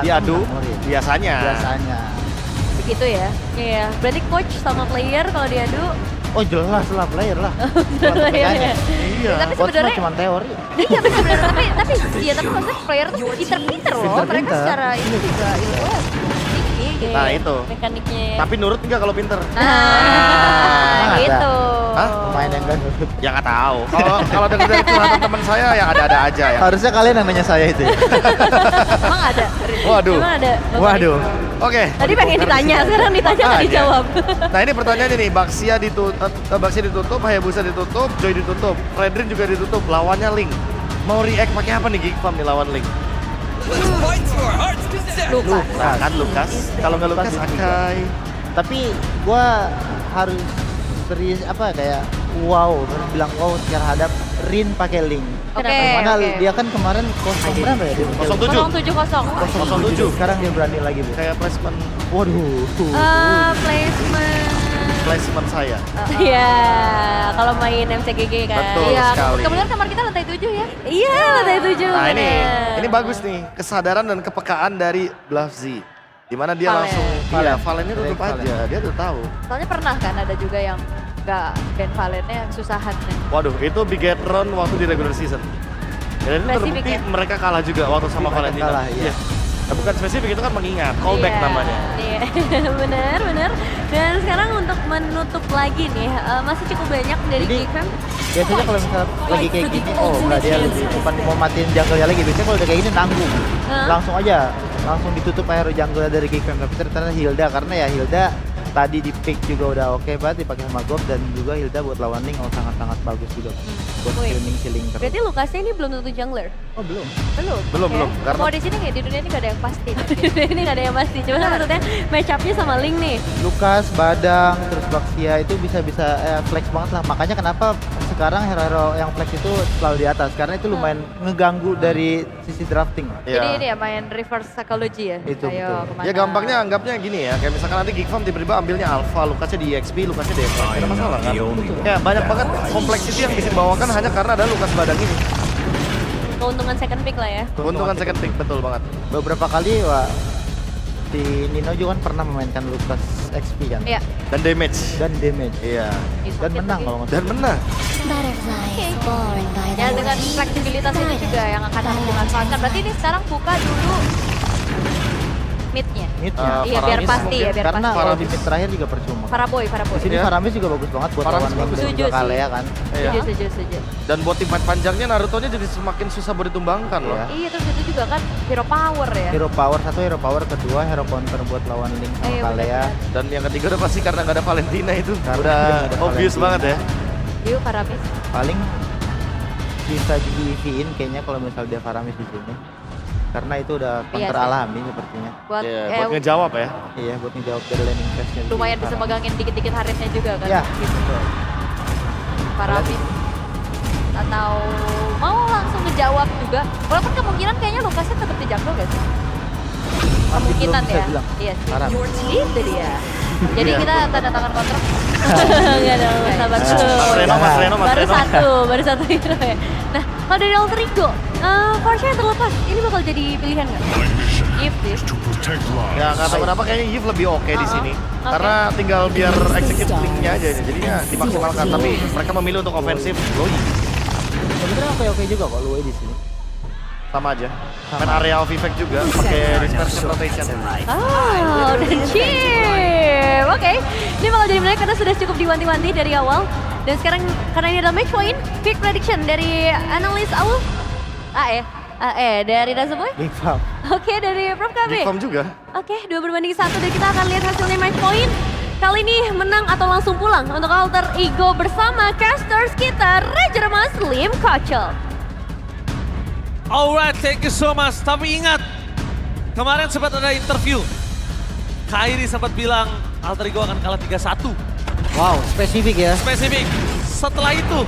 Diadu biasanya. Begitu ya. Iya. Berarti coach sama player kalau diadu. Oh jelas lah player lah. Player ya. Iya. Tapi Coach mah sebenarnya cuma teori. iya benar tapi tapi maksudnya player tuh pinter-pinter loh. Mereka Pinter-pinter. secara ini juga ilmu tinggi gitu. Nah, itu. Mekaniknya. Tapi nurut enggak kalau pinter? Nah, ada. gitu. Hah? Main yang gak nurut. Ya nggak tahu. Kalau dengar dari curhatan teman saya yang ada-ada aja ya. Harusnya kalian yang nanya saya itu ya. Emang ada? Waduh. Emang ada? Waduh. Oke. Tadi pengen ditanya, sekarang ditanya nggak Ah, iya. dijawab. Nah ini pertanyaannya nih, Baxia ditutup, Hayabusa ditutup, Joy ditutup, Fredrin juga ditutup, lawannya Link. Mau react pakai apa nih Geekfarm nih lawan Link? Lupa. Nah kan Lukas, kalau nggak Lukas Lukas Akai. Tapi gua harus serius apa kayak harus bilang wow secara hadap Rin pakai Link. Oke, Karena oke. dia kan kemarin kosong berapa ya? Dia pakai Link? 070. 07. Sekarang dia berani lagi, Bu. Kayak placement Waduh. Placement. saya. Iya, kalau main MCGG kan. Betul Iya, sekali. kebetulan kamar kita lantai 7 ya. Iya, lantai 7. Nah bener. ini bagus nih, kesadaran dan kepekaan dari Bluffzy. Dimana dia Valen. langsung, Valen. Valennya tutup Valen. aja, dia tuh tahu. Soalnya pernah kan ada juga yang nggak band Valennya yang susahan nih. Waduh, itu Bigetron waktu di regular season. Dan itu Spesifik terbukti ya? mereka kalah juga waktu sama Mereka Valentina. kalah, iya. Nah, bukan spesifik, itu kan mengingat, callback Iya, namanya. Iya, bener. Dan sekarang untuk menutup lagi nih, masih cukup banyak dari Jadi, Geekfam. Biasanya kalau misalnya lagi kayak gini, enggak dia lebih depan mau matiin jungle-nya lagi. Biasanya kalau udah kayak gini nanggung. Hah? Langsung ditutup aero jungle dari Geekfam. Tapi ternyata Hilda, karena ya Hilda tadi di pick juga udah oke banget dipakai sama Gob, dan juga Hilda buat lawan Link sangat-sangat bagus juga buat Wih. killing terus. Berarti Lukasnya ini belum tentu jungler. Oh belum. Belum. Belum, Oke. karena- Mau di sini nggak, di dunia ini nggak ada yang pasti. Di dunia ini nggak ada yang pasti. Cuma kan maksudnya match up-nya sama Link nih. Lukas, Badang, terus Baxia itu bisa flex banget lah. Makanya kenapa sekarang hero-hero yang flex itu selalu di atas, karena itu lumayan ngeganggu dari sisi drafting. Jadi Iya. ini ya main reverse psychology ya. Itu, Ayo betul. kemana? Ya gampangnya anggapnya gini ya, kayak misalkan nanti Geekfarm tiba-tiba ambilnya Alpha, Lukasnya di EXP, Lukasnya di Evo, tidak masalah kan? Ya banyak banget kompleksiti yang bisa dibawakan hanya karena ada Lukas Badang ini. Keuntungan second pick lah ya. Keuntungan second pick, betul banget. Beberapa kali si Nino juga kan pernah memainkan Lukas XP kan, Iya. Dan damage. dan damage, Iya. dan menang kalau nggak Dan menang. Ya dengan fleksibilitas itu juga yang akan harus dimanfaatkan. Berarti ini sekarang buka dulu mid-nya. Mid-nya. Iya biar Faramis pasti ya, biar Karena pasti. kalau di mid terakhir juga percuma. Paraboy. Di sini Iya. Faramis juga bagus banget buat Faramis lawan bagus. Link dan Setuju juga sih. Kalea kan. Iya. Setuju. Dan buat tim fight panjangnya Naruto-nya jadi semakin susah buat ditumbangkan loh. Iya. Iya terus itu juga kan hero power ya. Hero power satu, hero power kedua, hero counter buat lawan Link sama Iya, Kalea. benar. Dan yang ketiga udah pasti karena nggak ada Valentina itu. Karena Udah nggak ada obvious Valentina. banget ya. Yuk Paramis. Paling bisa di-EV-in kayaknya kalau misal dia Faramis di sini. Karena itu udah counter sih. alami sepertinya. Buat Iya, eh, buat ngejawab ya. Iya, buat ngejawab dari landing phase-nya. lumayan bisa megangin dikit-dikit haritnya juga kan. Ya, Gitu. betul. Paramis. Atau mau langsung ngejawab juga. Walaupun kemungkinan kayaknya Lukasnya tetap di jungle guys. Kemungkinan belum bisa ya. bilang. Iya sih. Faramis. Itu dia. Jadi Iya. kita tanda tangan kontrak. Enggak ada sabar Mas dulu. Reno. Baru satu hero ya. Nah, kalau dari Alter Ego, Porsche yang terlepas, ini bakal jadi pilihan nggak? If this. Ya nggak tahu kenapa kayaknya Yves lebih oke di sini. Oke. Karena tinggal biar execute link-nya aja, jadinya dimaksimalkan. Tapi mereka memilih untuk ofensif, Loi Sebenarnya oke juga kok Luwe di sini. sama aja. Main area of effect juga, pakai dispersion rotation. Oh, dan chip. Oke, ini bakal jadi menarik karena sudah cukup diwanti-wanti dari awal. Dan sekarang karena ini adalah match point, pick prediction dari analis Aul. Dari Dazaboy. Geekfarm. Oke, dari Prof KB. Geekfarm juga. Oke, 2-1 dan kita akan lihat hasilnya match point. Kali ini menang atau langsung pulang untuk Alter Ego bersama casters kita Ranger Muslim Kocel. Alright, thank you so much. Tapi ingat, kemarin sempat ada interview. Kairi sempat bilang Alter Ego akan kalah 3-1. Wow, spesifik ya. Spesifik. Setelah itu,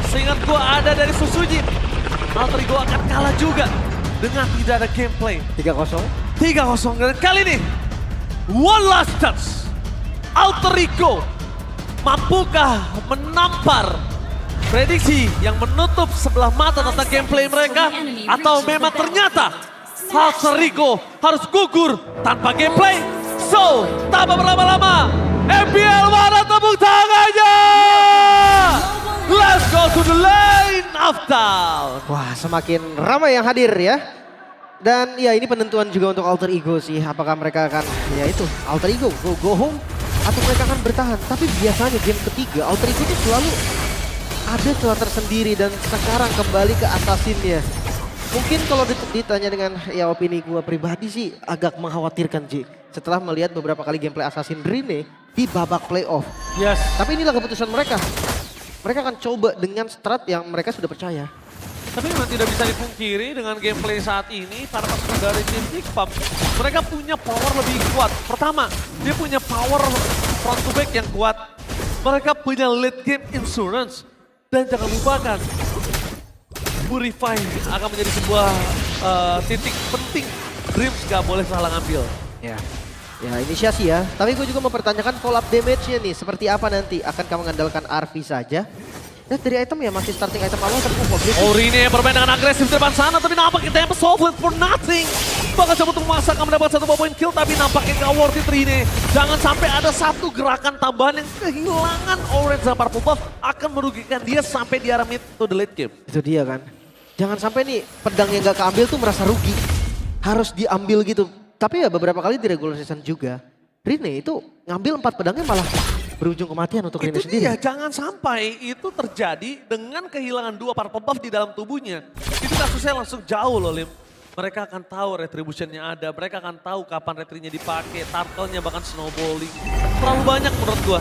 seingat gua ada dari Susujin. Alter Ego akan kalah juga dengan tidak ada gameplay. 3-0. 3-0 dan kali ini, one last touch. Alter Ego mampukah menampar prediksi yang menutup sebelah mata tentang gameplay mereka? Atau memang ternyata Alter Ego harus gugur tanpa gameplay. So, tanpa berlama-lama, MPL mana tepuk tangannya? Let's go to the lane of down. Wah, semakin ramai yang hadir ya. Dan ya ini penentuan juga untuk Alter Ego sih. Apakah mereka akan, ya itu, Alter Ego go home atau mereka akan bertahan. Tapi biasanya game ketiga Alter Ego itu selalu ada celah tersendiri dan sekarang kembali ke Assassin-nya. Mungkin kalau ditanya dengan ya opini gue pribadi sih agak mengkhawatirkan Ji. Setelah melihat beberapa kali gameplay Assassin Rene di babak playoff. Yes. Tapi inilah keputusan mereka. Mereka akan coba dengan strat yang mereka sudah percaya. Tapi memang tidak bisa dipungkiri dengan gameplay saat ini para pasukan dari tim Bigfam, mereka punya power lebih kuat. Pertama, dia punya power front to back yang kuat. Mereka punya late game insurance. Dan jangan lupakan, Purify akan menjadi sebuah titik penting. Dreams gak boleh salah ngambil. Ya, inisiasi ya. Tapi gue juga mempertanyakan follow up damage-nya nih. Seperti apa nanti? Akankah mengandalkan RV saja? Dan dari item ya masih starting item awal tapi Rene bermain dengan agresif di depan sana, tapi nampak kita yang solve for nothing. Bahkan coba untuk memaksakan mendapat 1 point kill, tapi nampaknya gak worth it Rene. Jangan sampai ada satu gerakan tambahan yang kehilangan orange dan purple buff akan merugikan dia sampai di arah mid to the late game. itu dia kan. Jangan sampai nih pedang yang gak keambil tuh merasa rugi. Harus diambil gitu. Tapi ya beberapa kali di regular season juga. Rene itu ngambil 4 pedangnya malah berujung kematian untuk Rene Itu sendiri. dia, jangan sampai itu terjadi dengan kehilangan 2 purple buff di dalam tubuhnya. Itu kasusnya langsung jauh loh Lim. Mereka akan tahu retributionnya ada, mereka akan tahu kapan retrinya dipakai, turtle-nya bahkan snowballing. Terlalu banyak menurut gua.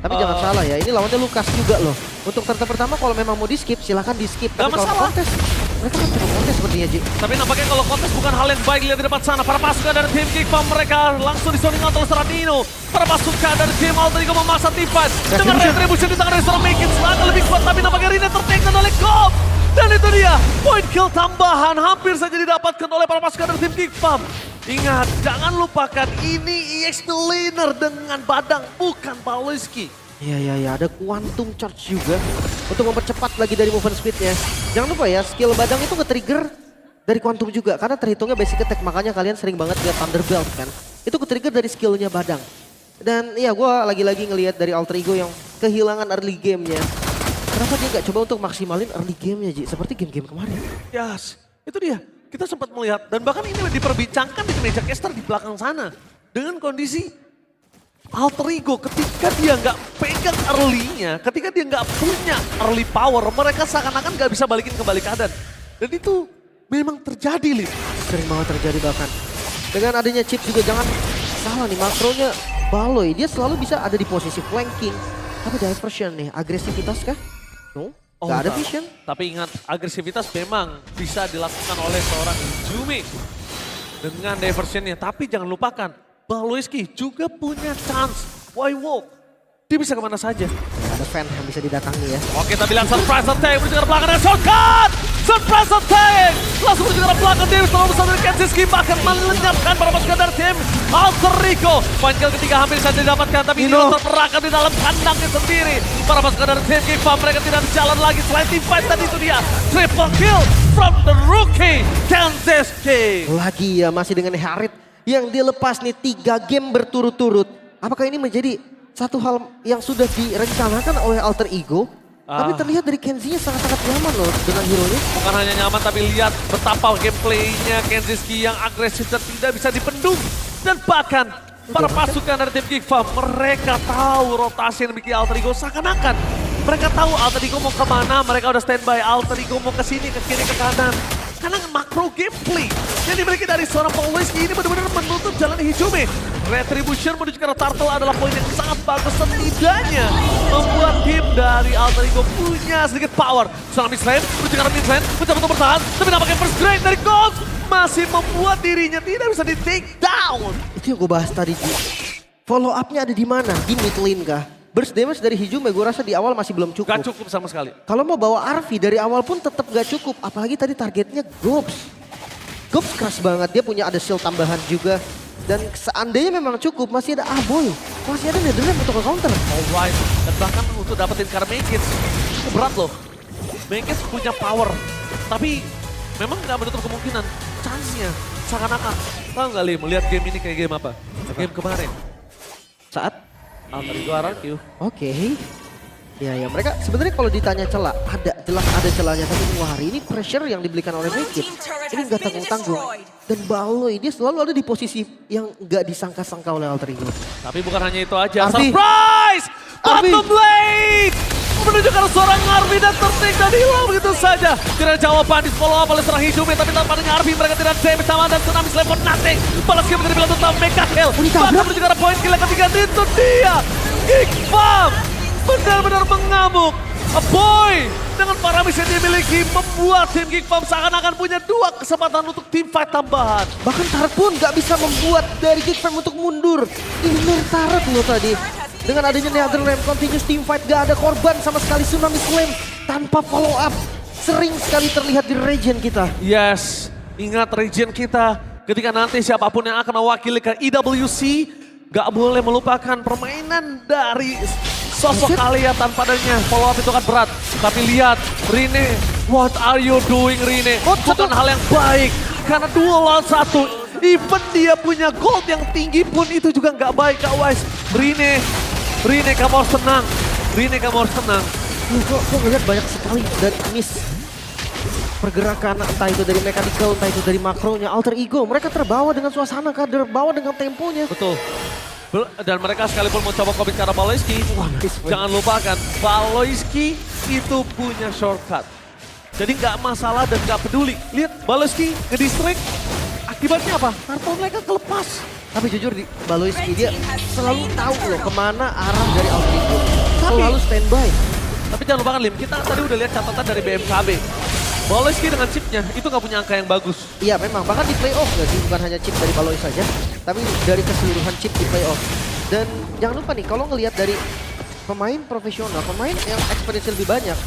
Tapi jangan salah ya, ini lawannya Lukas juga loh. Untuk turtle pertama kalau memang mau di skip silahkan di skip. Tapi kalau masalah. kontes, mereka kan coba kontes sepertinya Ji. Tapi nampaknya kalau kontes bukan hal yang baik lihat di depan sana. Para pasukan dari tim Kickfam mereka langsung disoning out oleh Seradino. Para pasukan dari tim Alter Ego memaksa Tipan. Dengan retribution di tangan dari seorang Make It Selangkah lebih kuat. Tapi nampaknya Rene tertekan oleh Gob. Dan itu dia, point kill tambahan hampir saja didapatkan oleh para pasukan dari tim Kickfam. Ingat, jangan lupakan ini EX Laner dengan Badang, bukan Pawliski. Iya, ada quantum charge juga untuk mempercepat lagi dari movement speednya. Jangan lupa ya, skill Badang itu nge-trigger dari quantum juga. Karena terhitungnya basic attack, makanya kalian sering banget lihat Thunderbelt kan. Itu ke-trigger dari skillnya Badang. Dan iya, gue lagi-lagi ngelihat dari Alter Ego yang kehilangan early game-nya. Kenapa dia nggak coba untuk maksimalin early game-nya Ji? Seperti game-game kemarin. Yes, itu dia. Kita sempat melihat, dan bahkan ini diperbincangkan di meja caster di belakang sana. Dengan kondisi Alter Ego ketika dia nggak pegang early-nya, ketika dia nggak punya early power, mereka seakan-akan nggak bisa balikin kembali keadaan. Dan itu memang terjadi, Lip. Sering banget terjadi bahkan. Dengan adanya chip juga jangan salah nih, makronya Baloy. Dia selalu bisa ada di posisi flanking. Tapi diversion nih, agresivitas kah? No, nggak ada vision. Tapi ingat, agresivitas memang bisa dilakukan oleh seorang Jumi dengan diversionnya. Tapi jangan lupakan, Pawliski juga punya chance. Why walk? Dia bisa kemana saja. Ada fan yang bisa didatangi ya. Oke, kita bilang surprise attack, menuju ke belakang dan shortcut! Surprise attack! Langsung menuju ke belakang, Davis selalu bersama dengan Kenziski bahkan melenyapkan para pasukan dari tim Alter Ego. Point kill ketiga hampir saja didapatkan, tapi ini terperangkap di dalam kandangnya sendiri. Para pasukan dari tim Kickfam mereka tidak berjalan lagi selain team fight tadi itu dia. Triple kill from the rookie, Kenziski. Lagi ya, masih dengan Harit yang dia lepas nih 3 game berturut-turut. Apakah ini menjadi satu hal yang sudah direncanakan oleh Alter Ego? Tapi terlihat dari Kenzie-nya sangat-sangat nyaman loh dengan hero-nya. Bukan hanya nyaman, tapi lihat betapa gameplaynya Kenziski yang agresif dan tidak bisa dipendung. Dan bahkan para pasukan dari tim Kickfam, mereka tahu rotasi yang dimiliki Alter Ego seakan-akan. Mereka tahu Alter Ego mau kemana, mereka udah standby. Alter Ego mau ke sini, ke kiri, ke kanan. Karena makro gameplay yang dimiliki dari seorang Pawliski ini benar-benar menutup jalan Hijume. Retribution menuju ke Turtle adalah poin yang sangat bagus, setidaknya membuat tim dari Alter Ego punya sedikit power. Seorang midlane menuju ke midlane, mencoba untuk bertahan, tapi nampaknya first grade dari Gold masih membuat dirinya tidak bisa di take down. Itu yang gue bahas tadi Ji. Follow up-nya ada di mana? Di mid lane kah? Burst damage dari Hijume gue rasa di awal masih belum cukup. Gak cukup sama sekali. Kalau mau bawa RV dari awal pun tetap gak cukup. Apalagi tadi targetnya Gobs. Gobs keras banget, dia punya ada shield tambahan juga. Dan seandainya memang cukup, masih ada Aboy. Masih ada Netherlands untuk ke counter. Alright, dan bahkan untuk dapetin karena Make It, itu berat loh. Make It punya power, tapi memang gak menutup kemungkinan chance-nya. Seakan-akan. Tahu nggak Lim, melihat game ini kayak game apa? Game kemarin. Saat Alter Ego RRQ. Oke. Ya mereka sebenarnya kalau ditanya celah, jelas ada celahnya. Tapi wah hari ini pressure yang diberikan oleh Naked, ini nggak tanggung-tanggung. Dan Baloy dia selalu ada di posisi yang nggak disangka-sangka oleh Alter Ego. Tapi bukan hanya itu aja, Arfi. surprise! Arfi. Bottom lane! Menunjukkan seorang Arfi dan tertik dan hilang begitu saja. Tidak ada jawaban, di follow up oleh seorang hidupnya, tapi tanpa adanya Arfi mereka tidak damage sama dan Tsunami Slam for nothing. Balas game menjadi bilang utama Mega Kill. Bahkan menunjukkan ada poin kill yang ketiga, itu dia! Geekfam benar-benar mengamuk. A boy dengan para misi yang dimiliki membuat tim Geekfam seakan-akan punya 2 kesempatan untuk tim fight tambahan. Bahkan Turret pun nggak bisa membuat dari Geekfam untuk mundur. Ini Turret loh tadi. Dengan adanya Netherlands continuous team fight, gak ada korban sama sekali. Tsunami Slam tanpa follow up. Sering sekali terlihat di region kita. Yes, ingat region kita ketika nanti siapapun yang akan mewakili ke IWC gak boleh melupakan permainan dari sosok kalian tanpa adanya follow up itu kan berat. Tapi lihat Rine, what are you doing Rine? Bukan hal yang baik karena 2 lawan 1. Even dia punya gold yang tinggi pun itu juga gak baik Kak Wise. Rine kamu harus tenang. Rine kamu harus tenang. Kok ngeliat banyak sekali dari miss pergerakan, entah itu dari mechanical, entah itu dari makronya Alter Ego. Mereka terbawa dengan suasana, terbawa dengan temponya. Betul. Dan mereka sekalipun mau coba commit karena Baloyski, jangan lupakan Baloyski itu punya shortcut. Jadi nggak masalah dan nggak peduli. Lihat Baloyski nge-distract, akibatnya apa? Kartu mereka kelepas. Tapi jujur di Baloyski dia selalu tahu loh kemana arah dari Alter Ego. Selalu standby. Tapi jangan lupakan Lim, kita tadi udah lihat catatan dari BMKB. Baloyski dengan chipnya itu nggak punya angka yang bagus. Iya memang, bahkan di playoff nggak sih, bukan hanya chip dari Baloy saja, tapi dari keseluruhan chip di playoff. Dan jangan lupa nih, kalau ngelihat dari pemain profesional, pemain yang experience lebih banyak,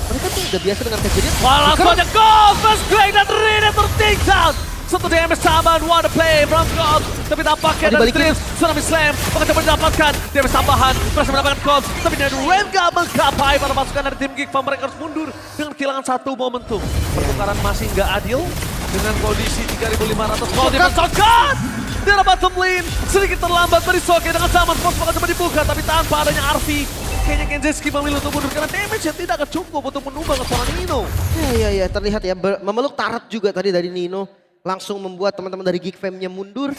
mereka tuh udah biasa dengan kejadian. Wah langsung aja goal, first grade dan Rine ter-take down. Satu damage tambahan, what a play from God. Tapi tampaknya dari Trips, Tsunami Slam, bakal coba didapatkan. Damage tambahan, berhasil mendapatkan Cops. Tapi dari Ren gak menggapai pada pasukan dari tim Geekfam. Mereka harus mundur dengan kehilangan 1 momentum. Pertukaran masih gak adil dengan kondisi 3.500 gold. Dia shotgun! Di arah bottom lane, sedikit terlambat dari Soke dengan zaman. Fox bakal coba dibuka, tapi tanpa adanya Arfi. Kayaknya Kenzeski memilih untuk mundur karena damage yang tidak akan cukup untuk menumbang ke seorang Nino. Iya, terlihat ya, memeluk Turret juga tadi dari Nino. Langsung membuat teman-teman dari Geekfam-nya mundur.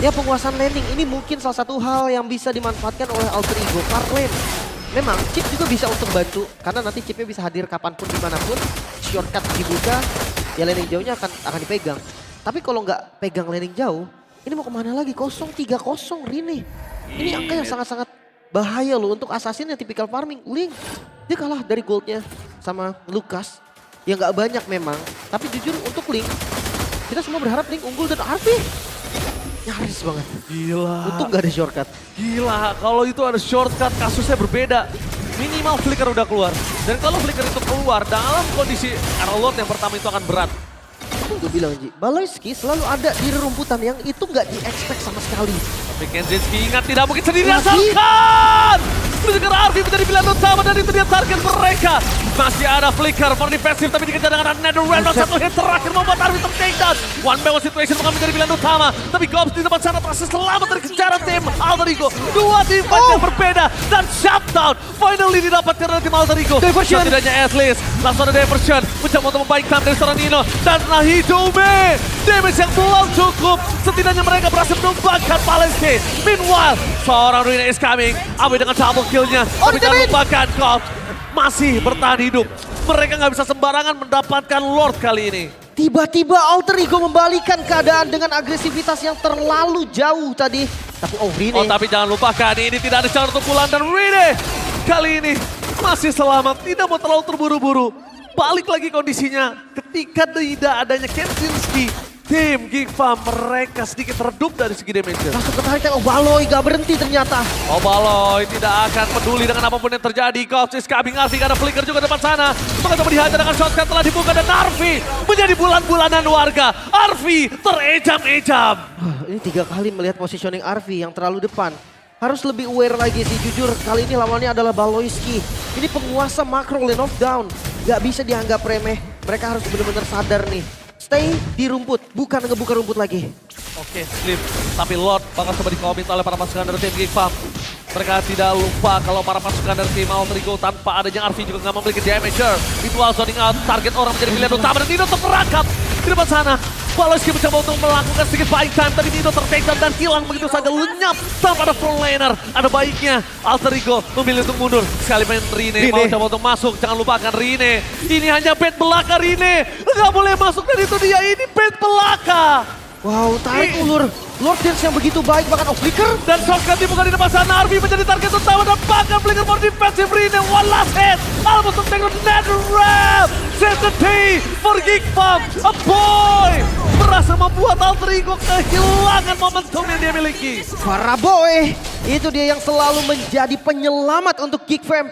Ya penguasaan landing ini mungkin salah satu hal yang bisa dimanfaatkan oleh Alter Ego. Karena memang chip juga bisa untuk bantu. Karena nanti chipnya bisa hadir kapanpun dimanapun. Shortcut dibuka, ya landing jauhnya akan dipegang. Tapi kalau nggak pegang landing jauh, ini mau kemana lagi? 0-3-0 Rine. Ini angka yang sangat-sangat bahaya loh untuk assassin yang tipikal farming. Link, dia kalah dari goldnya sama Lucas. Ya nggak banyak memang, tapi jujur untuk Link, kita semua berharap Link unggul dan Arfi nyaris banget. Gila. Untung gak ada shortcut. Gila, kalau itu ada shortcut kasusnya berbeda. Minimal flicker udah keluar. Dan kalau flicker itu keluar dalam kondisi Arrow Lord yang pertama itu akan berat. Itu gue bilang Ji, Baloyski selalu ada di rerumputan yang itu gak di-expect sama sekali. Tapi Kenzeski ingat tidak mungkin sendirian Salkan! Menunjukkan Arfi menjadi pilihan utama dan itu dia target mereka. Masih ada flicker for defensive tapi dikejar dengan Netherlands. Satu hit terakhir membuat Arfi ter-take down. One by one situation bukan menjadi pilihan utama. Tapi Gobs di depan sana masih selamat dari kejaran tim Alter Ego. 2 tim fight yang berbeda dan shutdown finally didapatkan oleh tim Alter Ego. Diversion. Setidaknya at least langsung ada diversion. Mencoba untuk membaikkan dari seorang Nino dan Nahidome. Damage yang belum cukup. Setidaknya mereka berhasil menumbangkan Baloyski. Meanwhile, seorang Rina is coming. Abe dengan double kill-nya. Tapi jangan lupakan Gobs masih bertahan hidup. Mereka nggak bisa sembarangan mendapatkan Lord kali ini. Tiba-tiba Alter Ego membalikan keadaan dengan agresivitas yang terlalu jauh tadi. Tapi Rine. Oh tapi jangan lupakan ini tidak ada cara untuk pulang dan Rine kali ini masih selamat. Tidak mau terlalu terburu-buru. Balik lagi kondisinya ketika tidak adanya Kenzeski. Tim Geekfam mereka sedikit redup dari segi damage. Langsung ketarik Baloy gak berhenti ternyata. Baloy tidak akan peduli dengan apapun yang terjadi. Cops is coming, Arfi ada flicker juga depan sana. Maka coba dihajar dengan shotgun telah dibuka dan Arfi menjadi bulan-bulanan warga. Arfi terejam-ejam. Ini 3 kali melihat positioning Arfi yang terlalu depan. Harus lebih aware lagi sih, jujur kali ini lawannya adalah Baloyski. Ini penguasa makro lane of down. Gak bisa dianggap remeh, mereka harus benar-benar sadar nih. stay di rumput, bukan ngebuka rumput lagi. Oke, Slim. Tapi Lord bakal coba di-commit oleh para pasukan dari tim Geek Farm. Mereka tidak lupa kalau para pasukan dari tim Alter Ego tanpa adanya RV juga nggak memiliki damager. Ritual zoning out, target orang menjadi pilihan utama dan Nino terperangkap di depan sana. Baloyski mencoba untuk melakukan sedikit buying time, tapi Nino tertekan dan hilang begitu saja lenyap tanpa ada front laner. Ada baiknya Alter Ego memilih untuk mundur. Sekali main Rine mau coba untuk masuk, jangan lupakan Rine. Ini hanya bait belaka Rine, nggak boleh masuk dan itu dia, ini bait belaka. Wow, tarik ulur. Lord Dance yang begitu baik, bahkan off flicker. Dan shotgun dibuka di depan sana, Arby menjadi target utama dan bahkan flicker for defensive Rine. One last hit, almost to take the nether wrap. Save the day for Geek Farm. A boy berhasil membuat Alter Ego kehilangan momentum yang dia miliki. Para boy, itu dia yang selalu menjadi penyelamat untuk Geek Fam.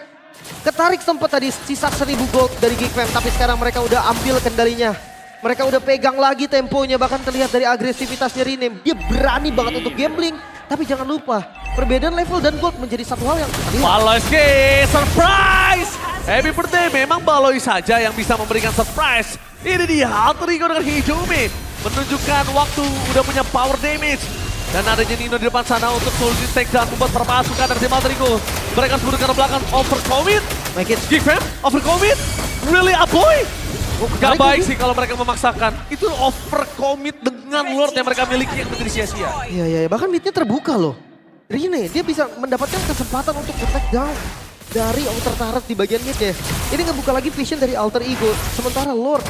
Ketarik sempat tadi sisa 1000 gold dari Geek Fam, tapi sekarang mereka udah ambil kendalinya. Mereka udah pegang lagi temponya, bahkan terlihat dari agresivitasnya Rinem. Dia berani banget untuk gambling, tapi jangan lupa perbedaan level dan gold menjadi satu hal yang kita lihat. Baloyski, surprise! Happy birthday, memang Baloy saja yang bisa memberikan surprise. Ini dia Alter Ego dengan Hijumi menunjukkan waktu udah punya power damage. Dan adanya Nino di depan sana untuk solusi takedown membuat para pasukan dari tim Alter Ego. Mereka sebut ke belakang overcommit. Make it. Geek Fam, overcommit? Really a boy? Gak baik lagi. sih kalau mereka memaksakan. Itu overcommit dengan Lord yang mereka miliki yang menjadi sia-sia. Iya, bahkan midnya terbuka loh. Rine, dia bisa mendapatkan kesempatan untuk attack down dari outer turret di bagian midnya. Ini ngebuka lagi vision dari Alter Ego. Sementara Lord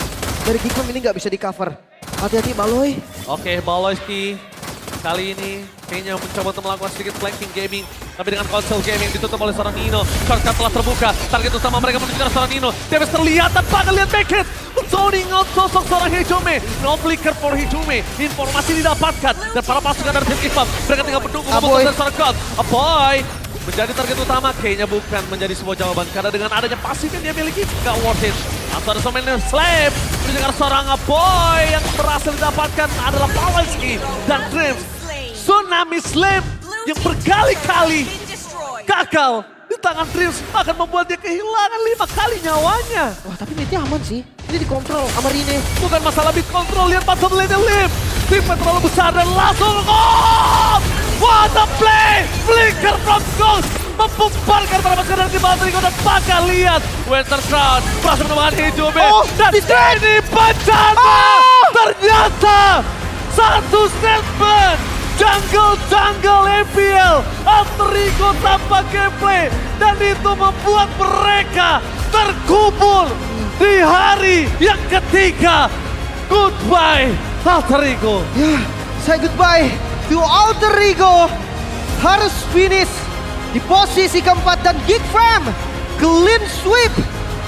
dari Geek Fam ini nggak bisa di cover. Hati-hati Baloy. Oke, Baloyski kali ini kayaknya mencoba untuk melakukan sedikit flanking gaming. Tapi dengan console gaming ditutup oleh seorang Nino. Shortcut telah terbuka. Target utama mereka menuju ke seorang Nino. Davis terlihat tanpa lihat backend. Zoning out sosok seorang Hijome. No flicker for Hijome. Informasi didapatkan. Dan para pasukan dari tim Geek Farm mereka tinggal menunggu keputusan dari seorang God. Aboy menjadi target utama. Kayaknya bukan menjadi sebuah jawaban. Karena dengan adanya pasif yang dia miliki gak worth it. Atau ada seorang Slam. Menuju ke seorang Aboy yang berhasil didapatkan adalah Baloyski dan Dreams. Tsunami Slam yang berkali-kali gagal di tangan Dreams akan membuat dia kehilangan 5 kali nyawanya. Wah, tapi midnya aman sih. Ini dikontrol sama Rine. Bukan masalah mid control, lihat pas lane Lim. Timnya terlalu besar dan langsung what a play! Flicker from Ghost membubarkan para pasukan dari tim Alter Ego dan bakal lihat Winter Crown berhasil menemukan Hijome. Dan ini bencana! Ternyata satu statement jungle MPL Alter Ego tanpa gameplay dan itu membuat mereka terkubur di hari yang ketiga. Goodbye Alter Ego. Ya, say goodbye to Alter Ego. Harus finish di posisi keempat dan Geek Fam clean sweep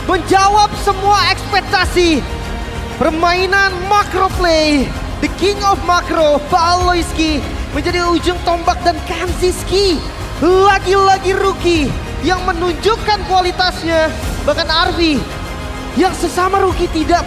menjawab semua ekspektasi. Permainan macro play, the king of macro, Baloyski menjadi ujung tombak dan Kanziski lagi-lagi rookie yang menunjukkan kualitasnya. Bahkan Arvi yang sesama rookie tidak